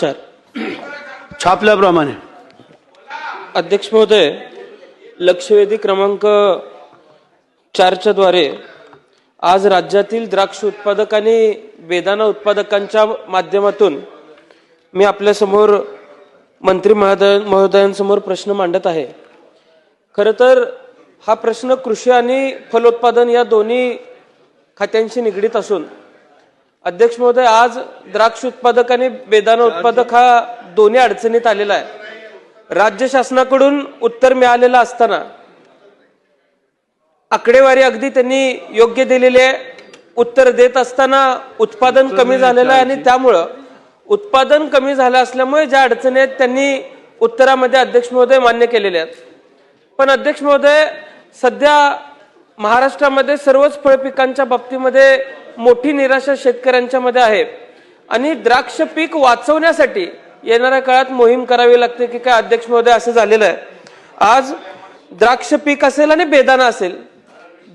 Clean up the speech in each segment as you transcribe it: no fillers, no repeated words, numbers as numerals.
Sir छापल्याप्रमाणे अध्यक्ष महोदय, लक्षवेधी क्रमांक 4 द्वारे आज राज्यातील द्राक्ष उत्पादक आणि बेदाणा उत्पादकांच्या माध्यमातून मी आपल्या समोर मंत्री महोदयांसमोर प्रश्न मांडत आहे। खरं तर हा प्रश्न कृषी आणि फलोत्पादन या दोन्ही खात्यांशी निगडीत असून अध्यक्ष महोदय, आज द्राक्ष उत्पादक आणि बेदाणा उत्पादक हा दोन्ही अडचणीत आलेला आहे। राज्य शासनाकडून उत्तर मिळालेलं असताना आकडेवारी अगदी त्यांनी योग्य दिलेली आहे, उत्तर देत असताना उत्पादन कमी झालेलं आहे आणि त्यामुळं उत्पादन कमी झालं असल्यामुळे ज्या अडचणी आहेत त्यांनी उत्तरामध्ये अध्यक्ष महोदय मान्य केलेल्या आहेत। पण अध्यक्ष महोदय, सध्या महाराष्ट्रामध्ये सर्वच फळ पिकांच्या बाबतीमध्ये मोठी निराशा शेतकऱ्यांच्या मध्ये आहे आणि द्राक्ष पीक वाचवण्यासाठी येणाऱ्या काळात मोहीम करावी लागते की काय अध्यक्ष महोदय, असं झालेलं आहे। आज द्राक्ष पीक असेल आणि बेदाणा असेल,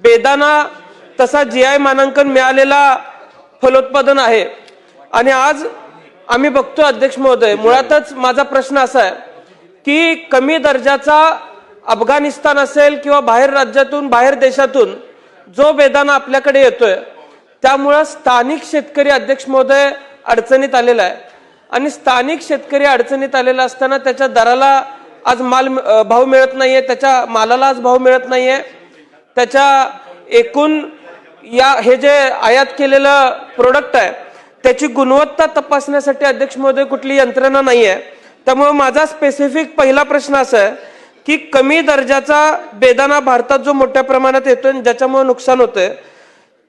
बेदाणा तसा जीआय मानांकन मिळालेला फलोत्पादन आहे आणि आज आम्ही बघतो अध्यक्ष महोदय, मुळातच माझा प्रश्न असा आहे की कमी दर्जाचा अफगाणिस्तान असेल किंवा बाहेर राज्यातून बाहेर देशातून जो बेदाणा आपल्याकडे येतोय त्यामुळे स्थानिक शेतकरी अध्यक्ष महोदय अडचणीत आलेला आहे आणि स्थानिक शेतकरी अडचणीत आलेला असताना त्याच्या दराला आज भाव मिळत नाहीये, त्याच्या मालाला आज भाव मिळत नाहीये, त्याच्या एकूण हे जे आयात केलेलं प्रोडक्ट आहे त्याची गुणवत्ता तपासण्यासाठी अध्यक्ष महोदय कुठली यंत्रणा नाहीये। त्यामुळे माझा स्पेसिफिक पहिला प्रश्न असा आहे की कमी दर्जाचा बेदाणा भारतात जो मोठ्या प्रमाणात येतोय ज्याच्यामुळे नुकसान होतंय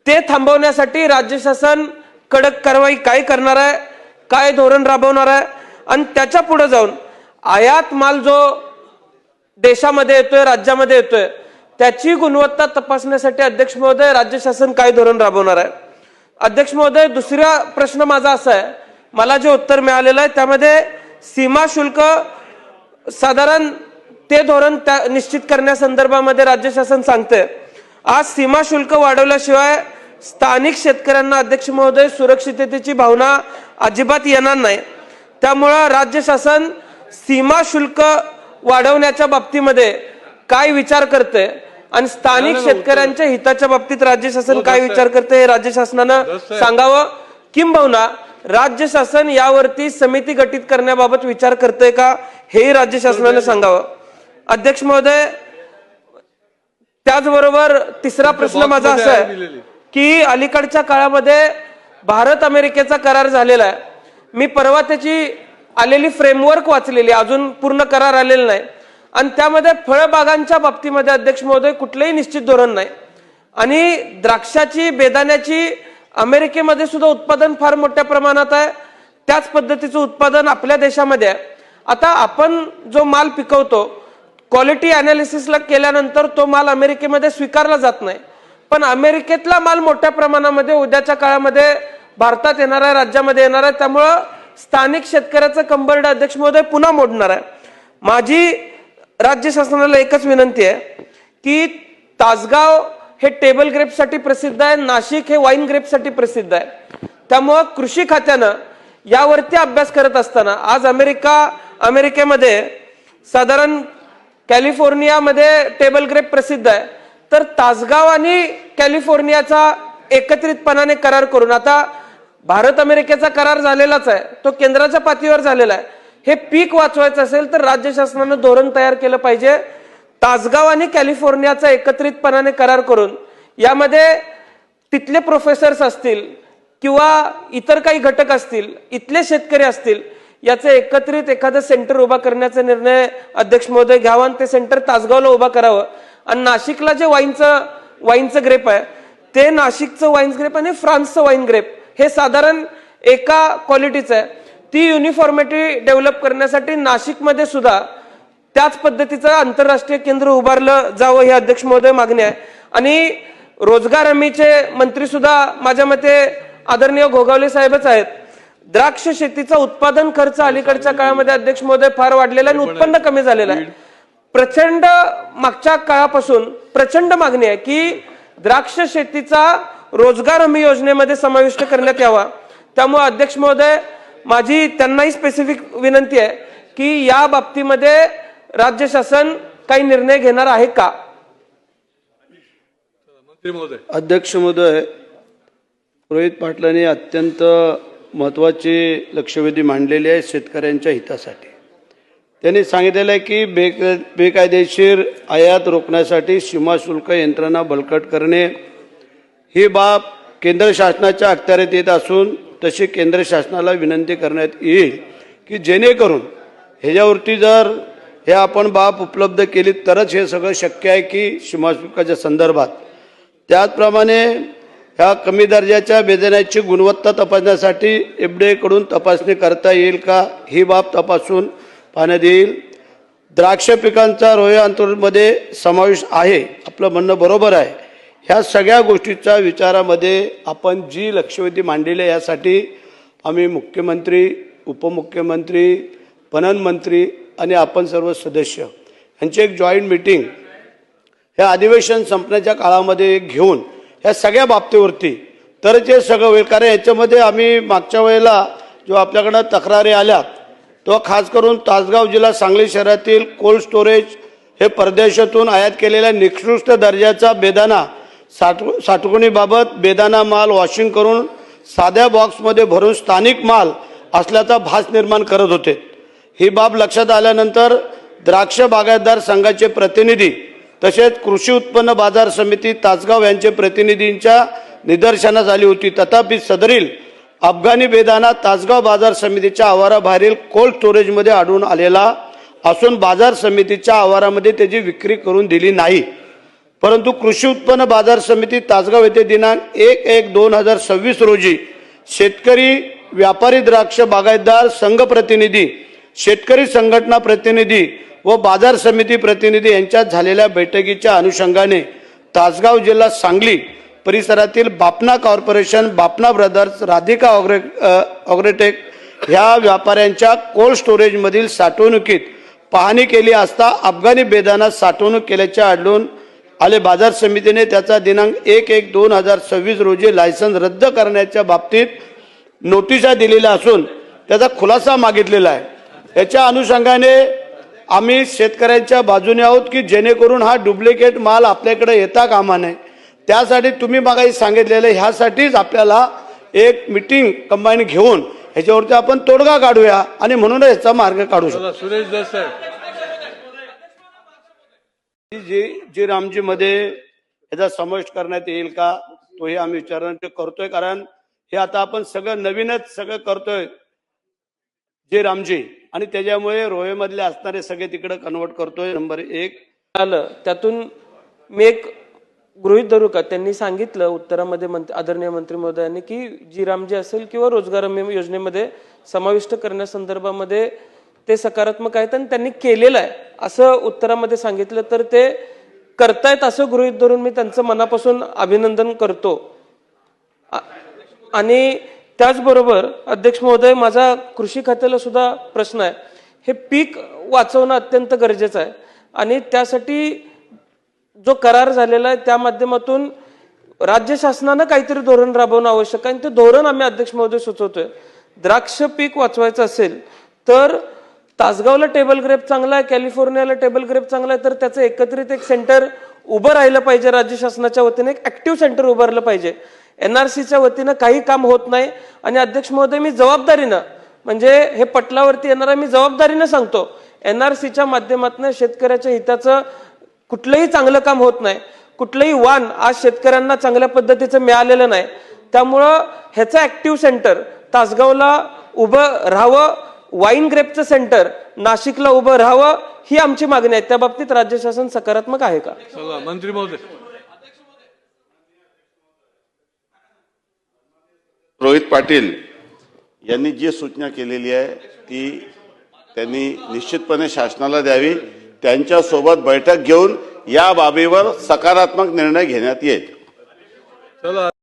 ते थांबवण्यासाठी राज्य शासन कडक कारवाई काय करणार आहे, काय धोरण राबवणार आहे आणि त्याच्या पुढे जाऊन आयात माल जो देशामध्ये येतोय राज्यामध्ये येतोय त्याची गुणवत्ता तपासण्यासाठी अध्यक्ष महोदय राज्य शासन काय धोरण राबवणार आहे। अध्यक्ष महोदय, दुसरा प्रश्न माझा असा आहे, मला जे उत्तर मिळालेलं आहे त्यामध्ये सीमा शुल्क साधारण ते धोरण निश्चित करण्यासंदर्भामध्ये राज्य शासन सांगते। आज सीमा शुल्क वाढवल्याशिवाय स्थानिक शेतकऱ्यांना अध्यक्ष महोदय सुरक्षिततेची भावना अजिबात येणार नाही। त्यामुळे राज्य शासन सीमा शुल्क वाढवण्याच्या बाबतीमध्ये काय विचार करते आणि स्थानिक शेतकऱ्यांच्या हिताच्या बाबतीत राज्य शासन काय विचार करते हे राज्य शासनानं सांगावं, किंबहुना राज्य शासन यावरती समिती गठीत करण्याबाबत विचार करते का हेही राज्य शासनानं सांगावं। अध्यक्ष महोदय, त्याचबरोबर तिसरा प्रश्न माझा असा आहे की अलीकडच्या काळामध्ये भारत अमेरिकेचा करार झालेला आहे। मी परवा त्याची आलेली फ्रेमवर्क वाचलेली, अजून पूर्ण करार आलेला नाही आणि त्यामध्ये फळबागांच्या बाबतीमध्ये अध्यक्ष महोदय कुठलंही निश्चित धोरण नाही आणि द्राक्षाची बेदाण्याची अमेरिकेमध्ये सुद्धा उत्पादन फार मोठ्या प्रमाणात आहे, त्याच पद्धतीचं उत्पादन आपल्या देशामध्ये आहे। आता आपण जो माल पिकवतो क्वालिटी अनालिसिसला केल्यानंतर तो माल अमेरिकेमध्ये स्वीकारला जात नाही, पण अमेरिकेतला माल मोठ्या प्रमाणामध्ये उद्याच्या काळामध्ये भारतात येणार आहे, राज्यामध्ये येणार आहे, त्यामुळं स्थानिक शेतकऱ्याचं कंबरडं अध्यक्ष महोदय पुन्हा मोडणार आहे। माझी राज्य शासनाला एकच विनंती आहे की तासगाव हे टेबल ग्रेपसाठी प्रसिद्ध आहे, नाशिक हे वाईन ग्रेपसाठी प्रसिद्ध आहे, त्यामुळं कृषी खात्यानं यावरती अभ्यास करत असताना आज अमेरिकेमध्ये साधारण कॅलिफोर्नियामध्ये टेबल ग्रेप प्रसिद्ध आहे, तर तासगाव आणि कॅलिफोर्नियाचा एकत्रितपणाने करार करून, आता भारत अमेरिकेचा करार झालेलाच आहे, तो केंद्राच्या पातळीवर झालेला आहे, हे पीक वाचवायचं असेल तर राज्य शासनानं धोरण तयार केलं पाहिजे। तासगाव आणि कॅलिफोर्नियाचा एकत्रितपणाने करार करून यामध्ये तिथले प्रोफेसर्स असतील किंवा इतर काही घटक असतील, इथले शेतकरी असतील, याचं एकत्रित एखादं सेंटर उभा करण्याचा निर्णय अध्यक्ष महोदय घ्यावा आणि ते सेंटर तासगावला उभा करावं आणि नाशिकला जे वाईनचं ग्रेप आहे ते नाशिकचं वाईन ग्रेप आणि फ्रान्सचं वाईन ग्रेप हे साधारण एका क्वालिटीचं आहे, ती युनिफॉर्मिटी डेव्हलप करण्यासाठी नाशिकमध्ये सुद्धा त्याच पद्धतीचं आंतरराष्ट्रीय केंद्र उभारलं जावं ही अध्यक्ष महोदय मागणी आहे। आणि रोजगार हमीचे मंत्री सुद्धा माझ्या मते आदरणीय घोगावले साहेबच आहेत। द्राक्ष शेतीचा उत्पादन खर्च अलीकडच्या काळामध्ये अध्यक्ष महोदय फार वाढलेला आणि उत्पन्न कमी झालेलं आहे। प्रचंड मागच्या काळापासून प्रचंड मागणी आहे की द्राक्ष शेतीचा रोजगार हमी योजनेमध्ये समाविष्ट करण्यात यावा। त्यामुळे अध्यक्ष महोदय, माझी त्यांनाही स्पेसिफिक विनंती आहे की या बाबतीमध्ये राज्य शासन काही निर्णय घेणार आहे का? अध्यक्ष महोदय, रोहित पाटलांनी अत्यंत महत्त्वाची लक्षवेधी मांडलेली आहे शेतकऱ्यांच्या हितासाठी. त्यांनी सांगितलेलं आहे की बेकायदेशीर आयात रोखण्यासाठी सीमा शुल्क यंत्रणा बळकट करणे ही बाब केंद्र शासनाच्या अखत्यारीत येत असून तशी केंद्र शासनाला विनंती करण्यात येईल की जेणेकरून ह्याच्यावरती जर हे आपण बाब उपलब्ध केली तरच हे सगळं शक्य आहे की सीमा शुल्काच्या संदर्भात. त्याचप्रमाणे ह्या कमी दर्जाच्या बेदाण्याची गुणवत्ता तपासण्यासाठी FDA कडून तपासणी करता येईल का ही बाब तपासून पाहण्यात येईल. द्राक्ष पिकांचा रोहे अंतर्गतमध्ये समावेश आहे, आपलं म्हणणं बरोबर आहे. ह्या सगळ्या गोष्टीच्या विचारामध्ये आपण जी लक्षवेधी मांडलेली आहे यासाठी आम्ही मुख्यमंत्री, उपमुख्यमंत्री, पणन मंत्री आणि आपण सर्व सदस्य यांची एक जॉईंट मीटिंग हे अधिवेशन संपण्याच्या काळामध्ये घेऊन ह्या सगळ्या बाबतीवरती तरच हे सगळं होईल. कारण याच्यामध्ये आम्ही मागच्या वेळेला जो आपल्याकडं तक्रारी आल्या तो खास करून तासगाव जिल्हा सांगली शहरातील कोल्ड स्टोरेज हे परदेशातून आयात केलेल्या निकृष्ट दर्जाचा बेदाणा साठवणीबाबत बेदाणा माल वॉशिंग करून साध्या बॉक्समध्ये भरून स्थानिक माल असल्याचा भास निर्माण करत होते. ही बाब लक्षात आल्यानंतर द्राक्ष बागायतदार संघाचे प्रतिनिधी तसेच कृषी उत्पन्न बाजार समिती तासगाव यांचे प्रतिनिधींच्या निदर्शनास आली होती. तथापि सदरील अफगाणी बेदाणा तासगाव बाजार समितीच्या आवाराबाहेरील कोल्ड स्टोरेजमध्ये आढळून आलेला असून बाजार समितीच्या आवारामध्ये त्याची विक्री करून दिली नाही. परंतु कृषी उत्पन्न बाजार समिती तासगाव येथे दिनांक 1/1/2026 रोजी शेतकरी, व्यापारी द्राक्ष बागायतदार संघ प्रतिनिधी, शेतकरी संघटना प्रतिनिधी व बाजार समिती प्रतिनिधी यांच्यात झालेल्या बैठकीच्या अनुषंगाने तासगाव जिल्हा सांगली परिसरातील बापना कॉर्पोरेशन, बापना ब्रदर्स, राधिका ऑग्रेटेक ह्या व्यापाऱ्यांच्या कोल्ड स्टोरेजमधील साठवणुकीत पाहणी केली असता अफगाणी बेदाणा साठवणूक केल्याचे आढळून आले. बाजार समितीने त्याचा दिनांक 1/1/2026 रोजी लायसन्स रद्द करण्याच्या बाबतीत नोटिसा दिलेल्या असून त्याचा खुलासा मागितलेला आहे. याच्या अनुषंगाने आम्ही शेतकऱ्यांच्या बाजूने आहोत की जेणेकरून हा डुप्लिकेट माल आपल्याकडे येता कामा नये. त्यासाठी तुम्ही मागाई सांगितलेलं ह्यासाठीच आपल्याला एक मीटिंग कंबाईन घेऊन ह्याच्यावरती आपण तोडगा काढूया आणि म्हणून याचा मार्ग काढू शकतो. सुरेश दस जी रामजी मध्ये याचा समावेश करण्यात येईल का तोही आम्ही विचार करतोय. कारण हे आता आपण सगळं नवीनच सगळं करतोय जे रामजी आणि त्याच्यामुळे रोहेमधले असणारे सगळे तिकडे कन्वर्ट करतोय. नंबर 1 आलं त्यातून मी एक गृहीत धरू का? त्यांनी सांगितलं उत्तरामध्ये आदरणीय मंत्री महोदयांनी की जी रामजी असेल किंवा रोजगार हमी योजनेमध्ये समाविष्ट करण्यासंदर्भामध्ये ते सकारात्मक आहेत आणि त्यांनी केलेलं आहे असं उत्तरामध्ये सांगितलं. तर ते करतायत असं गृहीत धरून मी त्यांचं मनापासून अभिनंदन करतो. आणि त्याचबरोबर अध्यक्ष महोदय, माझा कृषी खात्याला सुद्धा प्रश्न आहे. हे पीक वाचवणं अत्यंत गरजेचं आहे आणि त्यासाठी जो करार झालेला आहे त्या माध्यमातून राज्य शासनानं काहीतरी धोरण राबवणं आवश्यक आहे आणि ते धोरण आम्ही अध्यक्ष महोदय सुचवतोय. द्राक्ष पीक वाचवायचं असेल तर तासगावला टेबल ग्रेप चांगला आहे, कॅलिफोर्नियाला टेबल ग्रेप चांगला आहे, तर त्याचं एकत्रित एक सेंटर उभं राहिलं पाहिजे. राज्य शासनाच्या वतीने एक ऍक्टिव्ह सेंटर उभारलं पाहिजे. NRCच्या वतीनं काही काम होत नाही. आणि अध्यक्ष महोदय, मी जबाबदारीनं म्हणजे हे पटलावरती येणारा मी जबाबदारीनं सांगतो, NRCच्या माध्यमातून शेतकऱ्याच्या हिताचं कुठलंही चांगलं काम होत नाही. कुठलंही वाण आज शेतकऱ्यांना चांगल्या पद्धतीचं मिळालेलं नाही. त्यामुळं ह्याचं ऍक्टिव्ह सेंटर तासगावला उभं राहावं, वाईन ग्रेपचं सेंटर नाशिकला उभं राहावं ही आमची मागणी आहे. त्या बाबतीत राज्य शासन सकारात्मक आहे का? मंत्री महोदय. रोहित पाटील यांनी जी सूचना केलेली आहे ती त्यांनी निश्चितपणे शासनाला द्यावी. त्यांच्यासोबत बैठक घेऊन या बाबीवर सकारात्मक निर्णय घेण्यात येईल.